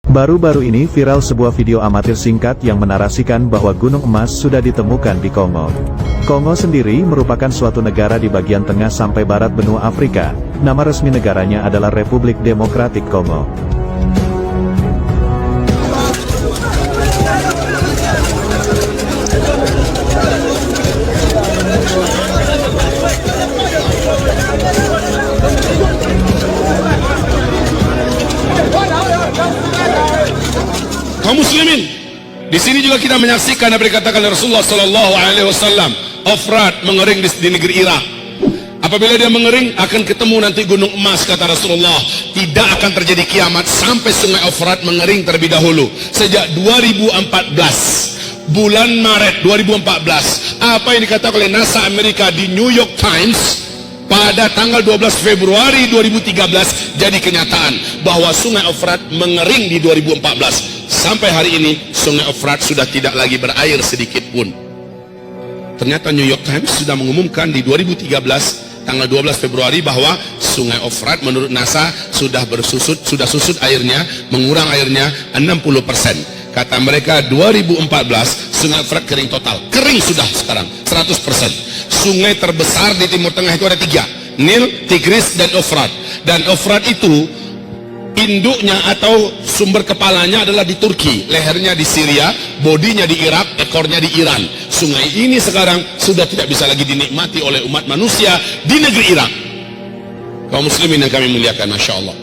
Baru-baru ini viral sebuah video amatir singkat yang menarasikan bahwa gunung emas sudah ditemukan di Kongo. Kongo sendiri merupakan suatu negara di bagian tengah sampai barat benua Afrika. Nama resmi negaranya adalah Republik Demokratik Kongo. Kaum muslimin, di sini juga kita menyaksikan apa dikatakan oleh Rasulullah Sallallahu Alaihi Wasallam, Ofrat mengering di negeri Irak. Apabila dia mengering, akan ketemu nanti gunung emas, kata Rasulullah. Tidak akan terjadi kiamat sampai sungai Ofrat mengering terlebih dahulu. Sejak 2014, bulan Maret 2014, apa yang dikatakan oleh NASA Amerika di New York Times pada tanggal 12 Februari 2013 jadi kenyataan bahwa sungai Ofrat mengering di 2014. Sampai hari ini sungai Ofrat sudah tidak lagi berair sedikit pun. Ternyata New York Times sudah mengumumkan di 2013 tanggal 12 Februari bahwa sungai Ofrat menurut NASA sudah susut airnya, mengurang airnya 60%. Kata mereka 2014 sungai Ofrat kering total. Kering sudah sekarang 100%. Sungai terbesar di Timur Tengah itu ada 3, Nil, Tigris, dan Ofrat. Dan Ofrat itu induknya atau sumber kepalanya adalah di Turki, lehernya di Syria, bodinya di Irak, ekornya di Iran. Sungai ini sekarang sudah tidak bisa lagi dinikmati oleh umat manusia di negeri Irak. Kaum muslimin yang kami muliakan, Masya Allah.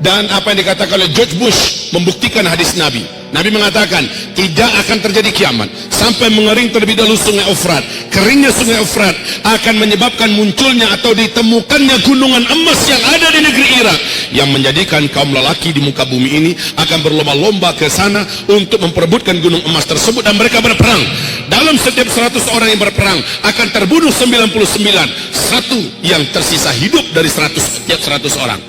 Dan apa yang dikatakan oleh George Bush membuktikan hadis Nabi. Nabi mengatakan tidak akan terjadi kiamat sampai mengering terlebih dahulu sungai Ofrat. Keringnya sungai Ofrat akan menyebabkan munculnya atau ditemukannya gunungan emas yang ada di negeri Irak, yang menjadikan kaum lelaki di muka bumi ini akan berlomba-lomba ke sana untuk memperebutkan gunung emas tersebut, dan mereka berperang. Dalam setiap 100 orang yang berperang akan terbunuh 99, satu yang tersisa hidup dari 100 setiap 100 orang.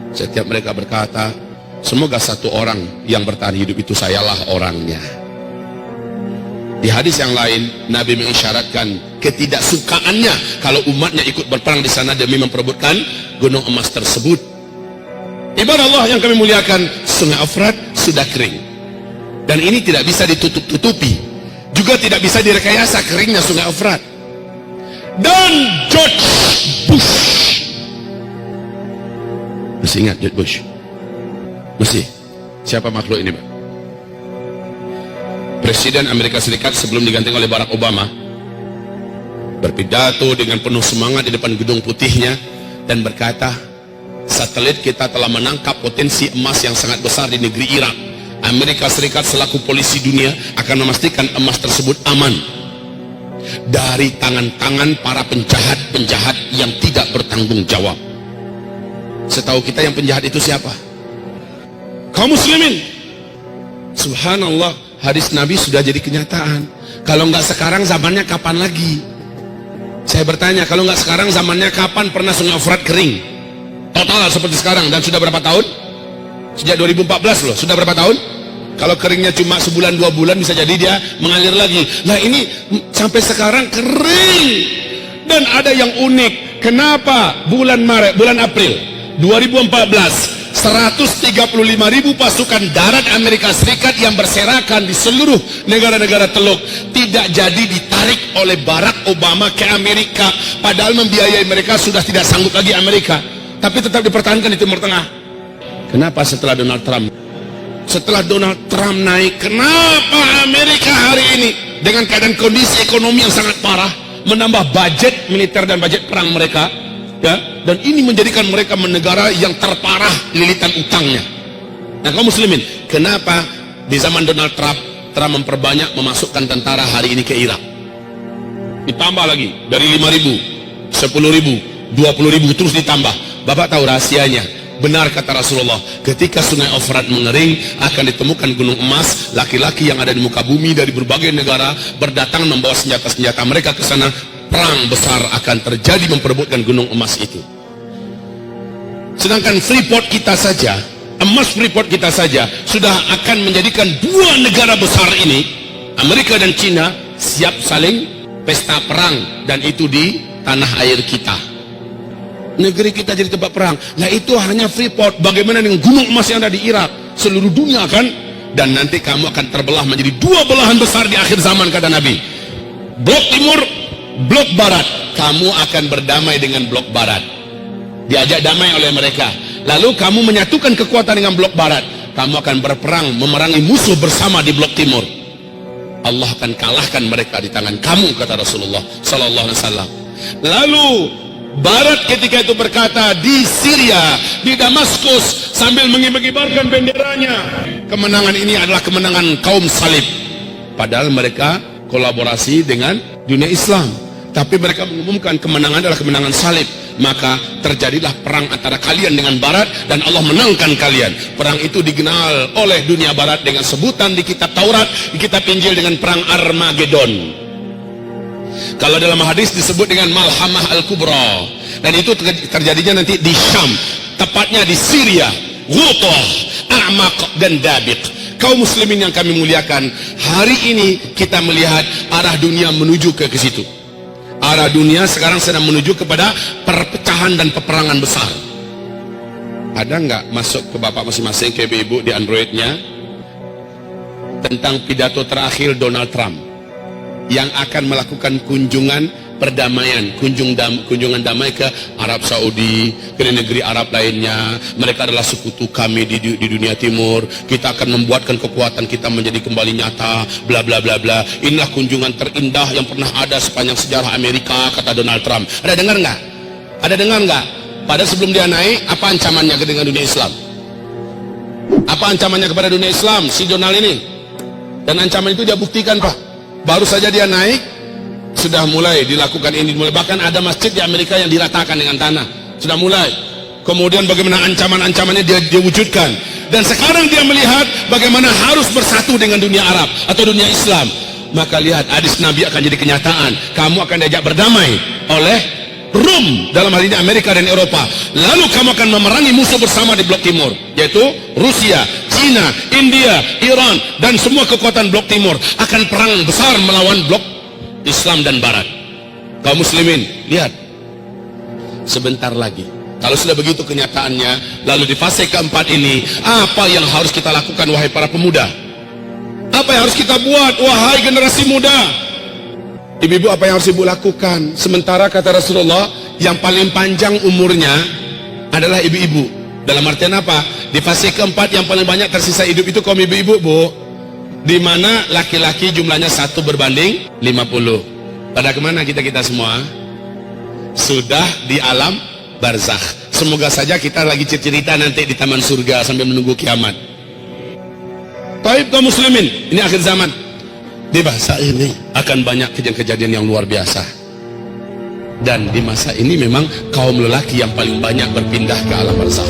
Setiap mereka berkata, semoga satu orang yang bertahan hidup itu sayalah orangnya. Di hadis yang lain, Nabi mengisyaratkan ketidaksukaannya kalau umatnya ikut berperang di sana demi memperebutkan gunung emas tersebut. Ibadah Allah yang kami muliakan, sungai Ofrat sudah kering. Dan ini tidak bisa ditutup-tutupi. Juga tidak bisa direkayasa keringnya sungai Ofrat. Dan George Bush, masih ingat George Bush? Masih? Siapa makhluk ini, Pak? Presiden Amerika Serikat sebelum diganti oleh Barack Obama berpidato dengan penuh semangat di depan gedung putihnya dan berkata, satelit kita telah menangkap potensi emas yang sangat besar di negeri Irak. Amerika Serikat selaku polisi dunia akan memastikan emas tersebut aman dari tangan-tangan para penjahat-penjahat yang tidak bertanggung jawab. Setahu kita yang penjahat itu siapa? Kaum muslimin, subhanallah, hadis Nabi sudah jadi kenyataan. Kalau nggak sekarang, zamannya kapan lagi? Saya bertanya, kalau nggak sekarang, zamannya kapan pernah sungai Ofrat kering total seperti sekarang? Dan sudah berapa tahun? Sejak 2014 loh. Sudah berapa tahun? Kalau keringnya cuma sebulan 2 bulan, bisa jadi dia mengalir lagi. Nah ini sampai sekarang kering. Dan ada yang unik. Kenapa bulan Maret, bulan April 2014 135.000 pasukan darat Amerika Serikat yang berserakan di seluruh negara-negara Teluk tidak jadi ditarik oleh Barack Obama ke Amerika, padahal membiayai mereka sudah tidak sanggup lagi Amerika, tapi tetap dipertahankan di Timur Tengah. Kenapa setelah Donald Trump naik, kenapa Amerika hari ini dengan keadaan kondisi ekonomi yang sangat parah menambah budget militer dan budget perang mereka? Ya, dan ini menjadikan mereka negara yang terparah lilitan utangnya. Nah, kaum muslimin, kenapa di zaman Donald Trump memperbanyak memasukkan tentara hari ini ke Irak? Ditambah lagi dari 5.000, 10.000, 20.000 terus ditambah. Bapak tahu rahasianya? Benar kata Rasulullah, ketika sungai Ofrat mengering akan ditemukan gunung emas. Laki-laki yang ada di muka bumi dari berbagai negara berdatangan membawa senjata-senjata mereka ke sana. Perang besar akan terjadi memperebutkan gunung emas itu. Sedangkan Freeport kita saja, emas Freeport kita saja sudah akan menjadikan dua negara besar ini, Amerika dan China, siap saling pesta perang, dan itu di tanah air kita. Negeri kita jadi tempat perang. Nah itu hanya Freeport. Bagaimana dengan gunung emas yang ada di Irak? seluruh dunia kan, dan nanti kamu akan terbelah menjadi dua belahan besar di akhir zaman, kata Nabi. Blok timur, blok barat. Kamu akan berdamai dengan blok barat, diajak damai oleh mereka. Lalu kamu menyatukan kekuatan dengan blok barat, kamu akan berperang memerangi musuh bersama di blok timur. Allah akan kalahkan mereka di tangan kamu, kata Rasulullah sallallahu alaihi wasallam. Lalu barat ketika itu berkata di Syria, di Damaskus, sambil mengibar-ibarkan benderanya, kemenangan ini adalah kemenangan kaum salib. Padahal mereka kolaborasi dengan dunia Islam, tapi mereka mengumumkan kemenangan adalah kemenangan salib. Maka terjadilah perang antara kalian dengan barat, dan Allah menangkan kalian. Perang itu dikenal oleh dunia barat dengan sebutan di kitab Taurat, di kitab Injil dengan perang Armageddon. Kalau dalam hadis disebut dengan Malhamah Al-Kubra, dan itu terjadinya nanti di Syam, tepatnya di Syria, Ghutah, A'maq, dan Dabiq. Kaum muslimin yang kami muliakan, hari ini kita melihat arah dunia menuju ke situ. Arah dunia sekarang sedang menuju kepada perpecahan dan peperangan besar. Ada nggak masuk ke bapak masing-masing, ke ibu-ibu di Androidnya, tentang pidato terakhir Donald Trump yang akan melakukan kunjungan perdamaian, kunjungan damai ke Arab Saudi, ke negeri Arab lainnya. Mereka adalah sekutu kami di dunia timur. Kita akan membuatkan kekuatan kita menjadi kembali nyata, bla bla bla bla. Inilah kunjungan terindah yang pernah ada sepanjang sejarah Amerika, kata Donald Trump. Ada dengar nggak? Ada dengar nggak? Padahal sebelum dia naik, apa ancamannya dengan dunia Islam? Apa ancamannya kepada dunia Islam si Donald ini? Dan ancaman itu dia buktikan, Pak. Baru saja dia naik, sudah mulai dilakukan ini. Bahkan ada masjid di Amerika yang diratakan dengan tanah. Sudah mulai. Kemudian bagaimana ancaman-ancamannya dia wujudkan. Dan sekarang dia melihat bagaimana harus bersatu dengan dunia Arab atau dunia Islam. Maka lihat, hadis Nabi akan jadi kenyataan. Kamu akan diajak berdamai oleh Rum, dalam hal ini Amerika dan Eropa. Lalu kamu akan memerangi musuh bersama di blok timur, yaitu Rusia, China, India, Iran, dan semua kekuatan blok timur akan perang besar melawan blok Islam dan Barat. Kaum muslimin, lihat, sebentar lagi, kalau sudah begitu kenyataannya, lalu di fase keempat ini, apa yang harus kita lakukan, wahai para pemuda? Apa yang harus kita buat, wahai generasi muda? Ibu-ibu, apa yang harus ibu lakukan? Sementara kata Rasulullah, yang paling panjang umurnya adalah ibu-ibu. Dalam artian apa? Di fase keempat yang paling banyak tersisa hidup itu kaum ibu-ibu, Bu. Di mana laki-laki jumlahnya 1 berbanding 50. Pada kemana kita semua? Sudah di alam barzakh. Semoga saja kita lagi cerita nanti di taman surga sambil menunggu kiamat. Taib kaum muslimin, ini akhir zaman. Di masa ini akan banyak kejadian-kejadian yang luar biasa. Dan di masa ini memang kaum lelaki yang paling banyak berpindah ke alam barzakh.